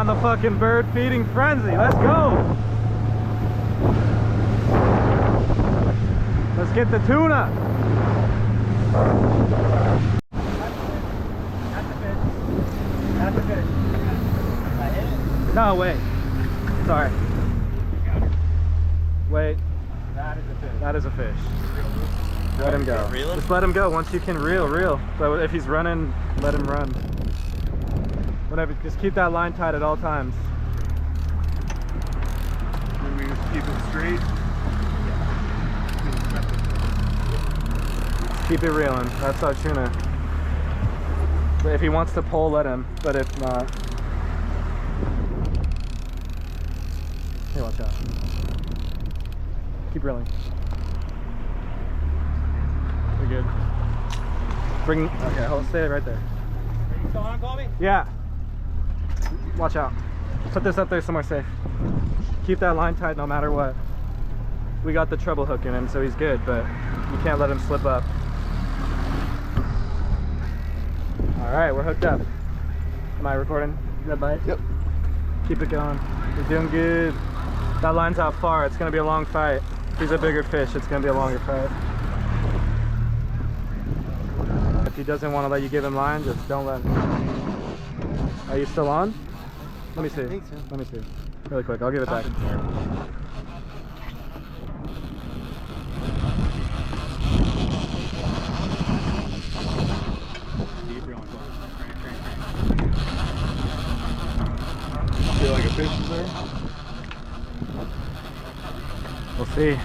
on the fucking bird feeding frenzy. Let's go. Let's get the tuna. That's a fish. I hit it? No, wait. Sorry. Wait. That is a fish. That is a fish. Let him go. Just let him go. Once you can reel. But if he's running, let him run. Whatever. Just keep that line tight at all times. Then we just keep it straight. Keep it reeling. That's our tuna. But if he wants to pull, let him. But if not, hey, watch out. Keep reeling. We're good. Bring. Okay, hold. Stay right there. Are you still on, Colby? Yeah. Watch out. Put this up there somewhere safe. Keep that line tight no matter what. We got the treble hook in him, so he's good, but you can't let him slip up. Alright, we're hooked up. Am I recording? That bite? Yep. Keep it going. You're doing good. That line's out far. It's going to be a long fight. If he's a bigger fish, it's going to be a longer fight. If he doesn't want to let you give him line, just don't let him. Are you still on? Let me see. I think so. Let me see. Really quick. I'll give it back. Feel like a fish is there? We'll see.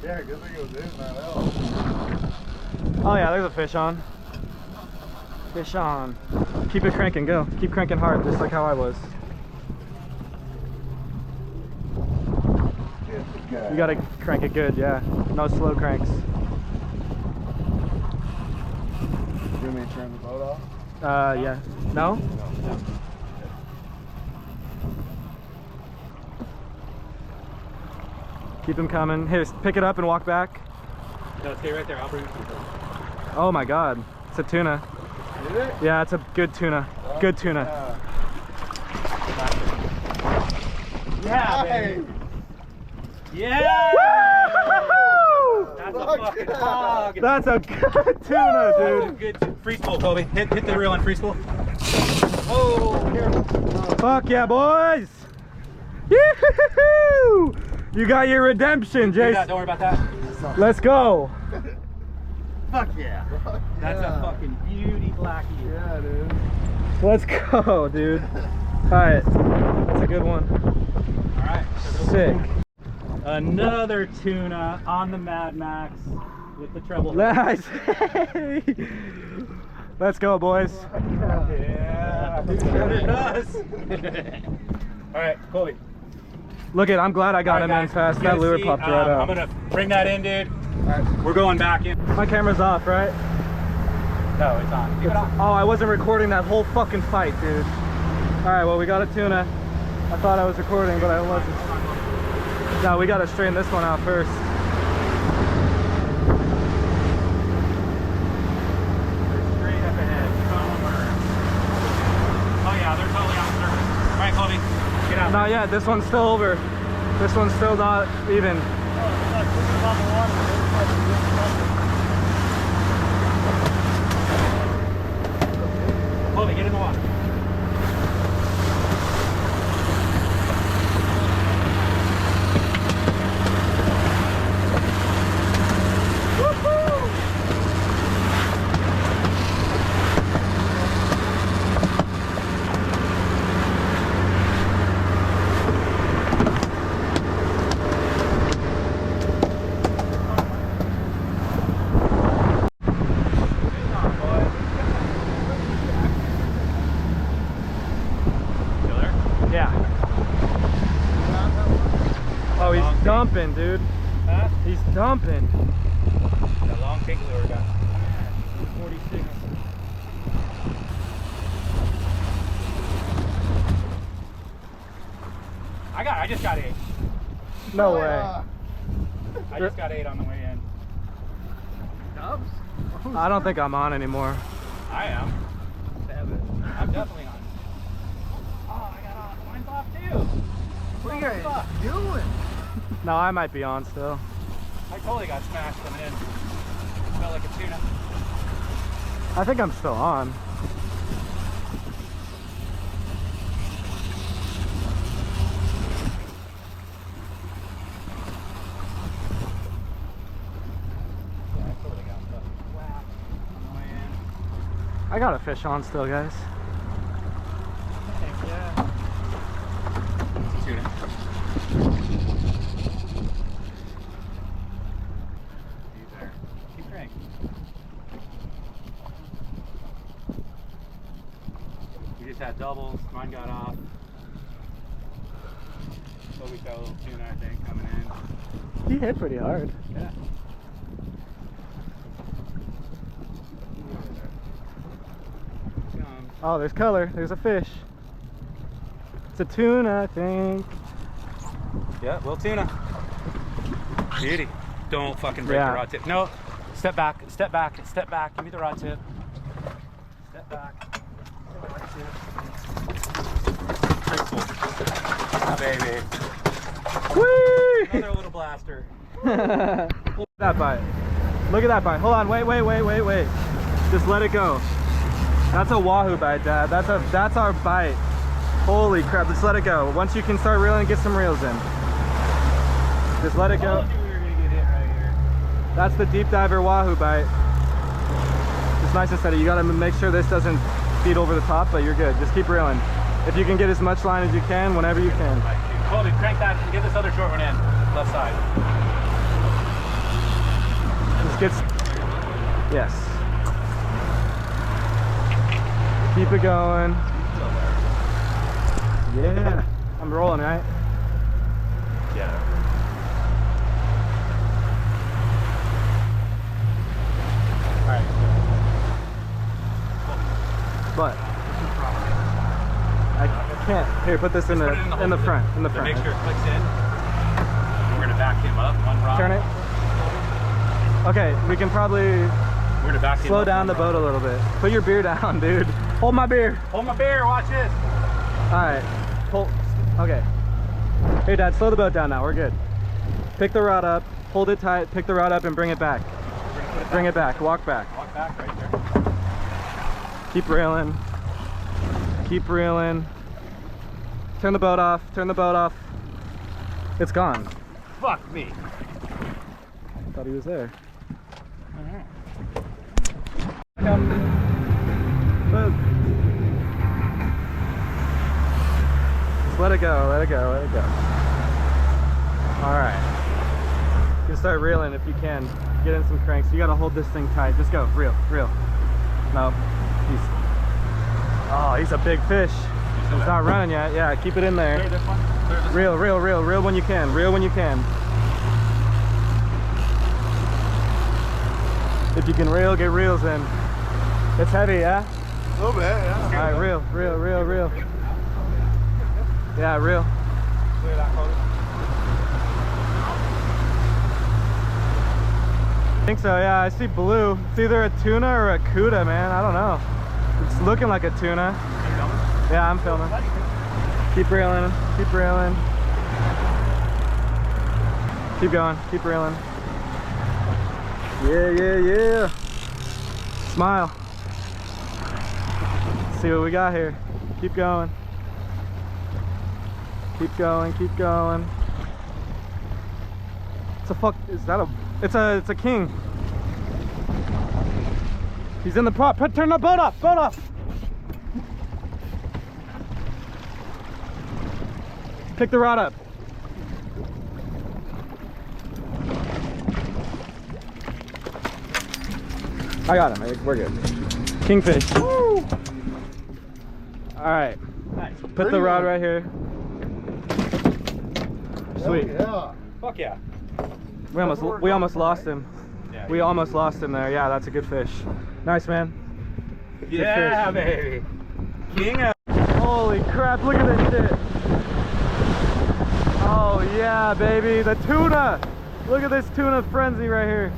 Yeah, good thing it was in that else. Oh yeah, there's a fish on. Fish on. Keep it cranking, go. Keep cranking hard, just like how I was. You gotta crank it good, yeah. No slow cranks. You want me to turn the boat off? Yeah. No? No. Keep him coming. Here, pick it up and walk back. No, stay right there. I'll bring it. Oh my god. It's a tuna. Is it? Yeah, it's a good tuna. Good tuna. Yeah, baby. Yeah! That's a fucking hog. That's a good tuna, dude. Good free spool, Kobe. Hit the reel on free spool. Oh, here. Fuck yeah, boys! Yoo-hoo-hoo! You got your redemption, Jason. Don't worry about that. Let's go. Fuck yeah. That's a fucking beauty, Blackie. Yeah, dude. Let's go, dude. Alright. That's a good one. Alright. Sick. Another tuna on the Mad Max with the treble. Nice. Let's go, boys. Yeah. It does. Alright, Colby. Look it, I'm glad I got All him right, in guys, fast. you That gotta lure see, popped right I'm up. gonna bring that in, dude. We're going back in. My camera's off, right? No, it's on. Keep it on. Oh, I wasn't recording that whole fucking fight, dude. Alright, well, we got a tuna. I thought I was recording, but I wasn't. No, we gotta straighten this one out first. Straight up ahead. Oh yeah, they're totally on surface. Alright, Colby. Get out. Not yet, this one's still over. This one's still not even. Colby, get in the water. Oh, he's dumping, dude. Huh? He's dumping. That long pink lure got 46. I just got 8. No way. I just got 8 on the way in. Dubs? I don't think I'm on anymore. I am. I'm definitely on. Oh, I got off. Mine's off too. What are you guys doing? No, I might be on still. I totally got smashed coming in. Felt like a tuna. I think I'm still on. I got a fish on still, guys. Yeah. Tuna. He's there. Keep cranking. We just had doubles. Mine got off. So we got a little tuna, I think, coming in. He hit pretty hard. Yeah. Oh, there's color. There's a fish. It's a tuna, I think. Yeah, little tuna. Beauty. Don't fucking break the rod tip. No. Step back. Step back. Step back. Give me the rod tip. Step back. Rod tip. Ah, baby. Whee! Another little blaster. That bite. Look at that bite. Hold on. Wait. Just let it go. That's a wahoo bite, Dad. That's our bite. Holy crap. Just let it go. Once you can start reeling, get some reels in. Just let it go. I told you we were gonna get hit right here. That's the deep diver wahoo bite. It's nice and steady. You gotta make sure this doesn't feed over the top, but you're good. Just keep reeling. If you can get as much line as you can, whenever you can. Colby, crank that and get this other short one in. Left side. Just get. Yes. Keep it going. Yeah. I'm rolling, right? Yeah. Alright. But I can't. Here, put this in the front. In the front. Make sure it clicks in. We're gonna back him up. One rod. Turn it. Okay, we can probably We're gonna back him slow up, down the boat a little bit. Put your beer down, dude. Hold my beer. Hold my beer. Watch this. All right. Hold. Okay. Hey, Dad, slow the boat down now. We're good. Pick the rod up. Hold it tight. Pick the rod up and bring it back. Bring it back. Walk back. Walk back right there. Keep reeling. Keep reeling. Turn the boat off. Turn the boat off. It's gone. Fuck me. Thought he was there. Boat. Just let it go. Let it go. Let it go. All right. You can start reeling if you can. Get in some cranks. You gotta hold this thing tight. Just go. Reel. Reel. No. He's a big fish. It's not running yet. Yeah, keep it in there. Clear this one. Clear this Reel, reel, reel, reel when you can. Reel when you can. If you can reel, get reels in. It's heavy, yeah? A little bit, yeah. All right, reel, reel, reel, reel. Yeah, reel. Clear that, Cody. I think so, yeah. I see blue. It's either a tuna or a cuda, man. I don't know. It's looking like a tuna. Yeah, I'm filming. Keep reeling. Keep reeling. Keep going. Keep reeling. Yeah, yeah, yeah. Smile. Let's see what we got here. Keep going. Keep going. Keep going. It's a fuck. Is that a? It's a king. He's in the prop. Turn the boat off. Boat off. Pick the rod up. I got him. We're good. Kingfish. Woo! All right. Nice. Put the rod right here. Sweet. Yeah. Fuck yeah. We almost lost him. Yeah, We almost lost him there. Yeah, that's a good fish. Nice, man. Good yeah, fish. baby. King of. Holy crap! Look at this shit. Oh yeah, baby, the tuna. Look at this tuna frenzy right here.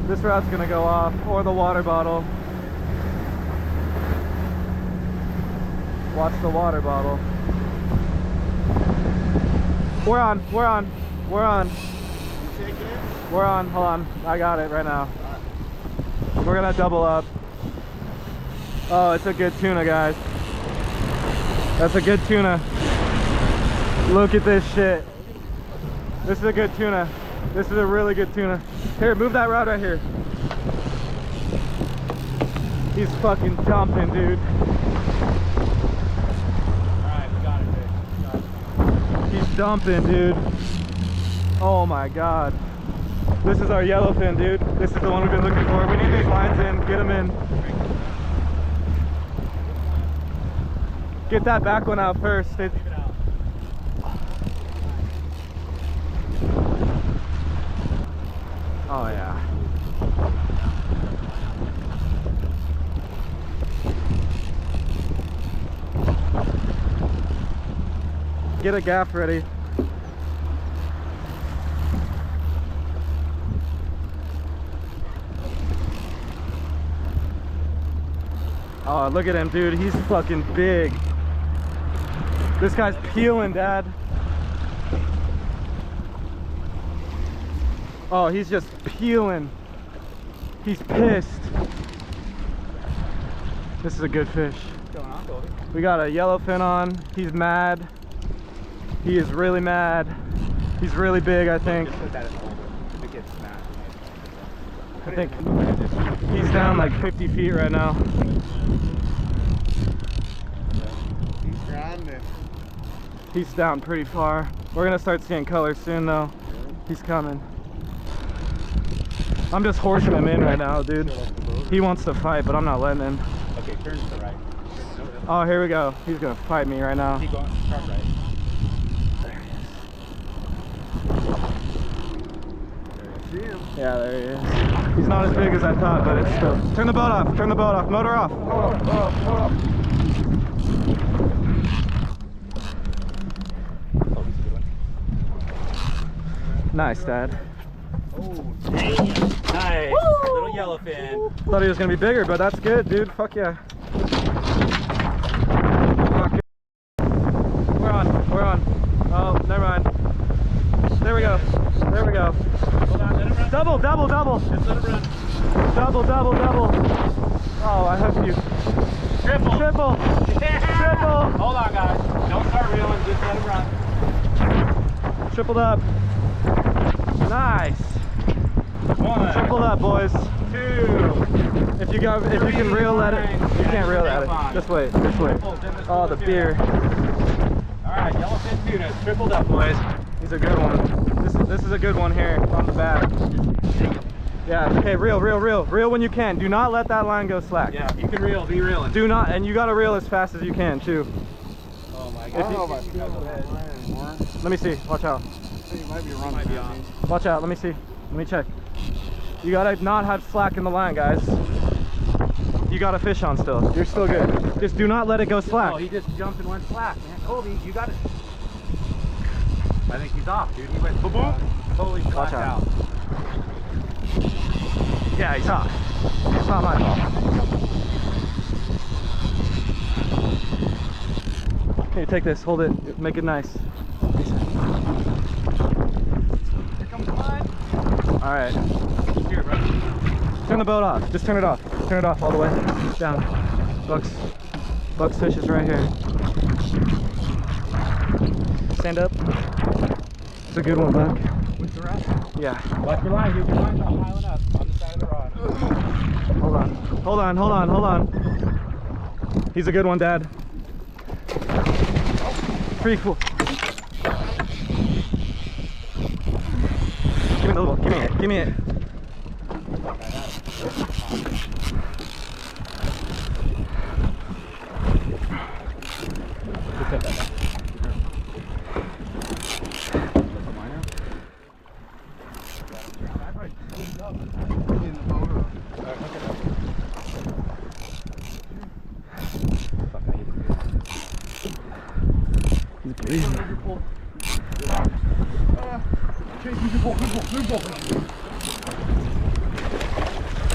This rod's gonna go off, or the water bottle. Watch the water bottle. We're on. We're on. We're on. We're on. Hold on. I got it right now. We're gonna double up. Oh, it's a good tuna, guys. That's a good tuna. Look at this shit. This is a good tuna. This is a really good tuna. Here, move that rod right here. He's fucking dumping, dude. Alright, we got it, dude. He's dumping, dude. Oh my god. This is our yellowfin, dude. This is the one we've been looking for. We need these lines in. Get them in. Get that back one out first. Oh yeah. Get a gaff ready. Oh, look at him, dude. He's fucking big. This guy's peeling, Dad. Oh, he's just peeling. He's pissed. This is a good fish. What's going on, Goldie? We got a yellowfin on. He's mad. He is really mad. He's really big, I think. Just put that in the holder. If it gets smashed. I think he's down like 50 feet right now. He's grinding. He's down pretty far. We're gonna start seeing color soon though. He's coming. I'm just horsing him in right now, dude. He wants to fight, but I'm not letting him. Okay, turn to the right. Oh, here we go. He's gonna fight me right now. Keep going. Sharp right. Yeah, there he is. He's not as big as I thought, but it's still. Turn the boat off. Turn the boat off. Motor off. Nice, Dad. Nice. Woo! Little yellowfin. Thought he was gonna be bigger, but that's good, dude. Fuck yeah. Fuck yeah. We're on. We're on. Oh, never mind. There we go. There we go. Hold on, let it run. Double, double, double. Just let it run. Double, double, double. Oh, I hooked you. Triple. Triple. Yeah. Triple. Hold on, guys. Don't start reeling. Just let it run. Tripled up. Nice. One. Tripled up, boys. Two. If you can reel at it, you can't reel at it. Just wait. Just wait. Oh, the beer. All right, yellowfin tuna. Tripled up, boys. He's a good one. This is a good one here on the back. Yeah, okay, reel when you can. Do not let that line go slack. Yeah, if you can reel, be reeling. Do not, and you gotta reel as fast as you can too. Oh my I god. don't know if I can go ahead anymore. Let me see, watch out. I think it might be running. Might be on. Watch out, let me see. Let me check. You gotta not have slack in the line, guys. You got a fish on still. You're still good. Just do not let it go slack. Oh, he just jumped and went slack, man. Colby, you got it. I think he's off, dude. He went boom, boom. Totally Watch flat out. out. Yeah, he's off. It's not my fault. Here, take this, hold it, make it nice. Here comes the line. Alright. Here, bro. Turn the boat off. Just turn it off. Turn it off all the way. Down. Buck's fish is right here. Stand up. It's a good one, Buck. With the rest? Yeah. Watch your line, dude. Your line's not piling up on the side of the rod. Hold on. Hold on, hold on, hold on. He's a good one, Dad. Pretty cool. Give me the little, give me it, give me it.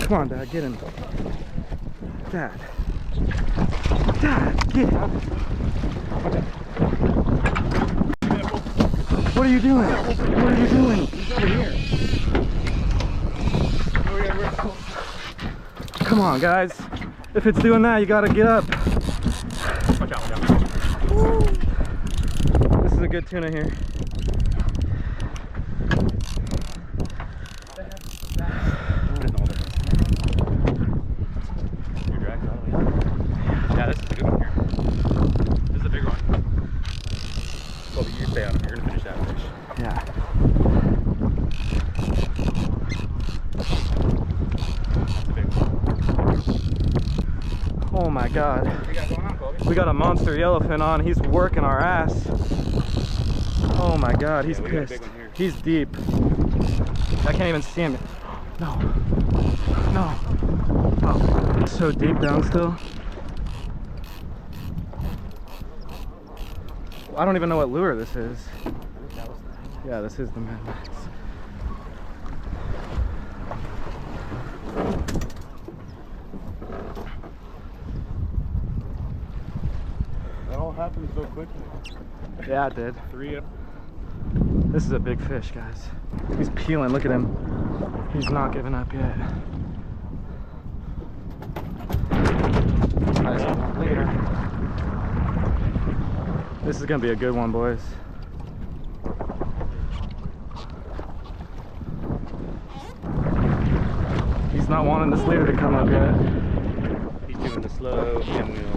Come on, Dad, get him. Dad. Dad, get him. What are you doing? What are you doing? He's over here. Come on, guys. If it's doing that, you gotta get up. Watch out, watch out. This is a good tuna here. Yeah, this is a good one here. This is a big one. Well, you stay on him. You're gonna finish that fish. Yeah. That's a big one. Oh my God. What do you got going on, Colby? We got a monster yellowfin on. He's working our ass. Oh my God, he's we got a pissed. big one here. He's deep. I can't even see him. No. No. Oh, it's so deep down still. I don't even know what lure this is. Yeah, this is the Mad Max. That all happened so quickly. Yeah, it did. 3 up. This is a big fish, guys. He's peeling. Look at him. He's not giving up yet. Nice leader. This is gonna be a good one, boys. He's not wanting this leader to come up yet. He's doing the slow pinwheels.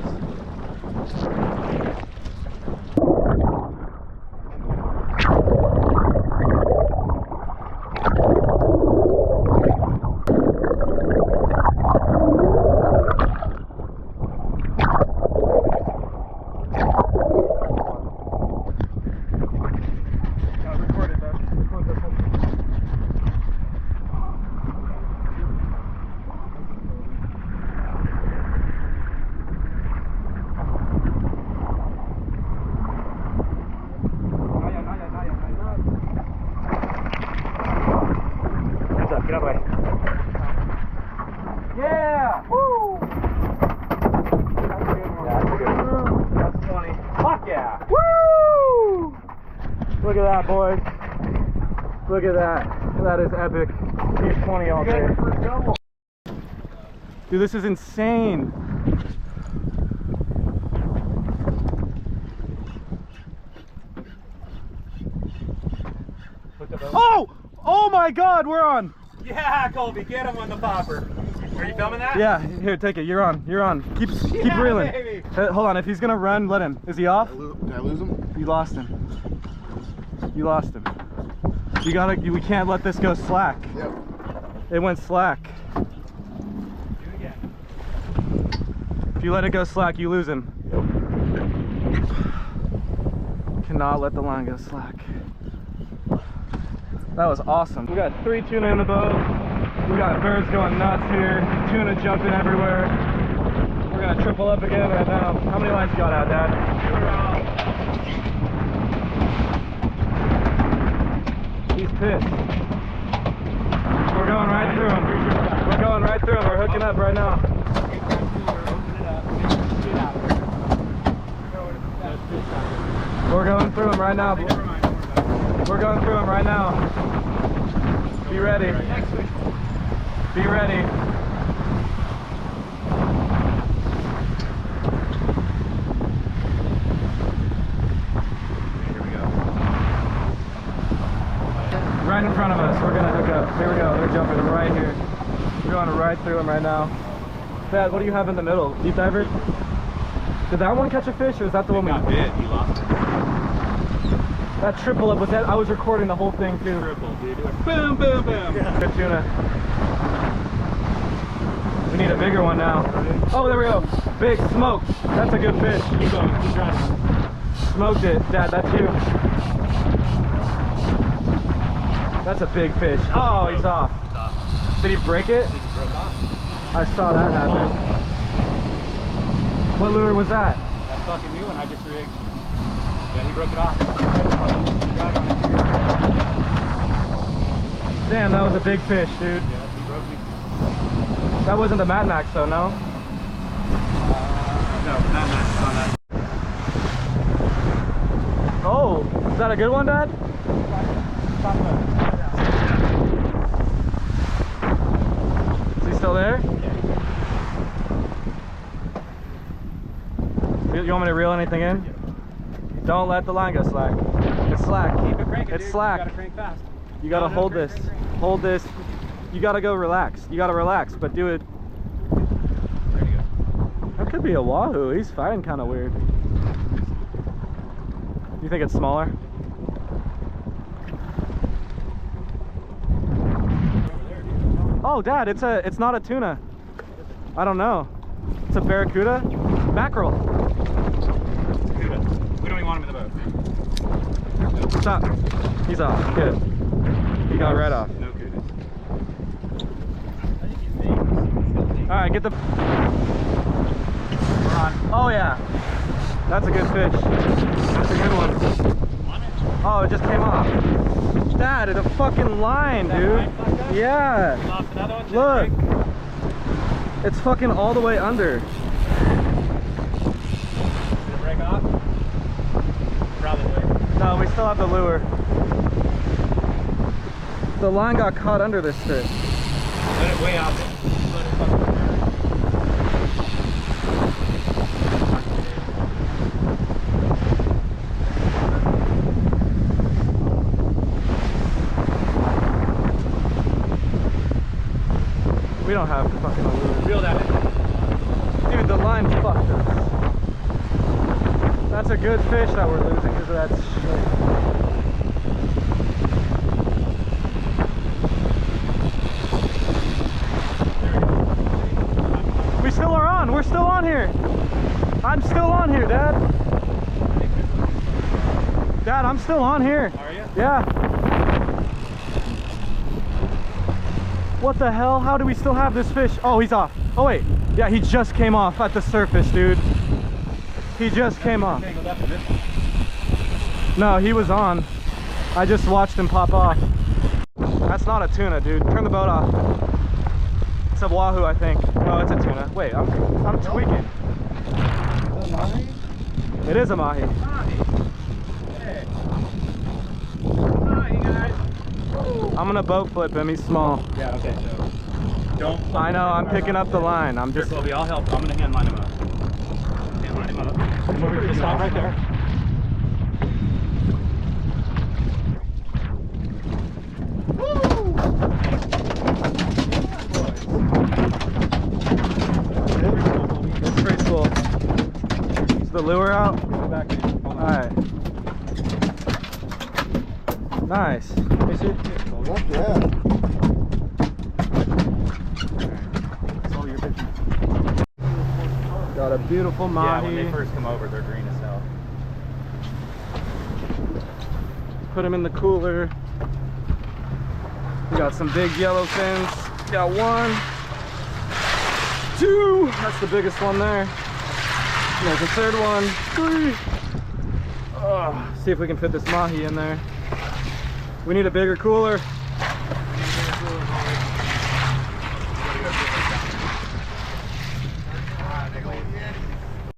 Get up, buddy. Yeah! Woo! That's a good one. That's a good one. That's 20. Fuck yeah! Woo! Look at that, boys. Look at that. That is epic. He's 20 all day. Dude, this is insane. Oh! Oh my God, we're on. Yeah, Colby, get him on the popper. Are you filming that? Yeah, here, take it. You're on. You're on. Keep reeling. Baby. Hold on. If he's gonna run, let him. Is he off? Did I lose him? You lost him. You lost him. You gotta. We can't let this go slack. Yep. It went slack. Do it again. If you let it go slack, you lose him. Cannot let the line go slack. That was awesome. We got 3 tuna in the boat. We got birds going nuts here. Tuna jumping everywhere. We're gonna triple up again right now. How many lines you got out, Dad? He's pissed. We're going right through him. We're going right through him. We're hooking up right now. We're going through him right now. We're going through him right now. Be ready. Be ready. Here we go. Right in front of us. We're gonna hook up. Here we go. They're jumping right here. We're going right through them right now. Dad, what do you have in the middle? Deep diver? Did that one catch a fish, or is that the one we got bit? He lost it. That triple up was that? I was recording the whole thing too. Triple, dude. Boom, boom, boom. Yeah. Good tuna. We need a bigger one now. Oh, there we go. Big smoke. That's a good fish. Keep going. Keep running. Smoked it. Dad, that's you. That's a big fish. Oh, he's off. Did he break it? I saw that happen. What lure was that? That fucking new one I just rigged. Yeah, he broke it off. Damn, that was a big fish, dude. Yeah, he broke me. That wasn't the Mad Max though, no? No, Mad Max is on that. Oh, is that a good one, Dad? Is he still there? You want me to reel anything in? Don't let the line go slack. It's slack. Keep it cranking, It's dude. slack. You gotta crank fast. You gotta No, hold crank, this. crank, crank. Hold this. You gotta go relax. You gotta relax, but do it. There you go. That could be a wahoo. He's fighting kind of weird. You think it's smaller? Oh, Dad, it's not a tuna. I don't know. It's a barracuda. Mackerel. It's a cuda. We don't even want him in the boat. Stop. He's off. Good. He got right off. No cudas. All right, get the. We're on. Oh yeah, that's a good fish. That's a good one. Oh, it just came off. Dad, it's a fucking line, dude. Yeah. Look. It's fucking all the way under. Did it break off? Probably. No, we still have the lure. The line got caught under this strip. Let it way out there. Let it fucking We don't have fucking lure. reel that in. Dude, the line fucked us. That's a good fish that we're losing because of that shit. We still are on. We're still on here. I'm still on here, Dad. Dad, I'm still on here. Are you? Yeah. What the hell? How do we still have this fish? Oh, he's off. Oh, wait. Yeah, he just came off at the surface, dude. He just came off. No, he was on. I just watched him pop off. That's not a tuna, dude. Turn the boat off. It's a wahoo, I think. Oh, it's a tuna. Wait, I'm tweaking. It is a mahi. Hey. Mahi, guys. I'm gonna boat flip him. He's small. Yeah, okay, so don't. I know, I'm picking up the line. I'm just. Kobe, I'll help. I'm gonna hand line him up. Hand line him up. Just stop right there. It's pretty cool. Is the lure out? Alright. Nice. Yeah. Got a beautiful Yeah, mahi. when they first come over, they're green as hell. Put them in the cooler. We got some big yellow fins. Got 1, 2. That's the biggest one there. There's a third one. 3. See if we can fit this mahi in there. We need a bigger cooler.